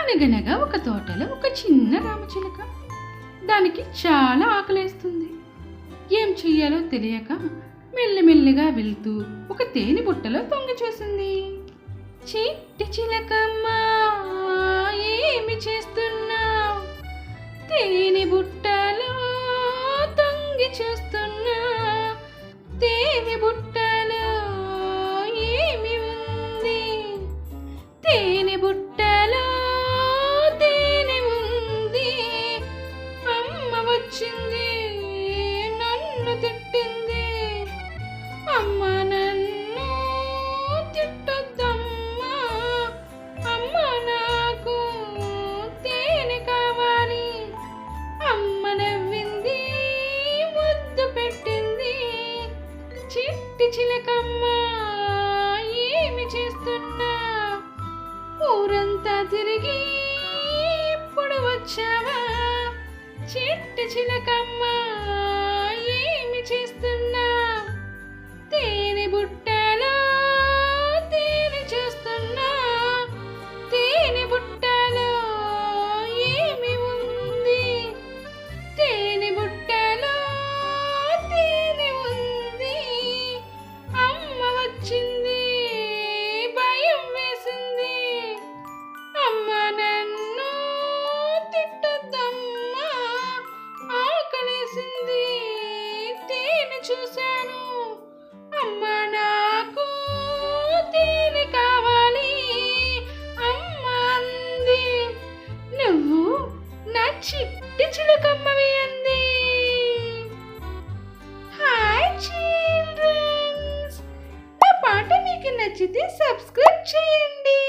అనగనగా ఒక తోటలో ఒక చిన్న రామచిలుక. దానికి చాలా ఆకలేస్తుంది. ఏం చెయ్యాలో తెలియక మెల్లిమెల్లిగా వెళ్తూ ఒక తేనె బుట్టలో తొంగి చూసింది. చిట్టి చిలకమ్మ, ఏమి చేస్తున్నావ్? తేనె బుట్టలో తొంగి చూస్తున్నా. తేనె బుట్టలో ఏమి ఉంది? తేనె బుట్టలో తేనె ఉంది. అమ్మ వచ్చింది, నన్ను తిట్టింది. అమ్మ నన్ను తిట్టొద్దమ్మా. అమ్మ నాకు తేనె కావాలి. అమ్మ నవ్వింది, ముద్దు పెట్టింది. చిట్టి చిలకమ్మ, ఏమి చేస్తున్నా? ఊరంతా తిరిగి ఇప్పుడు వచ్చావా? చిట్టి చిలకమ్మ, ఏమి చేస్తున్నా? తేనె బుట్ట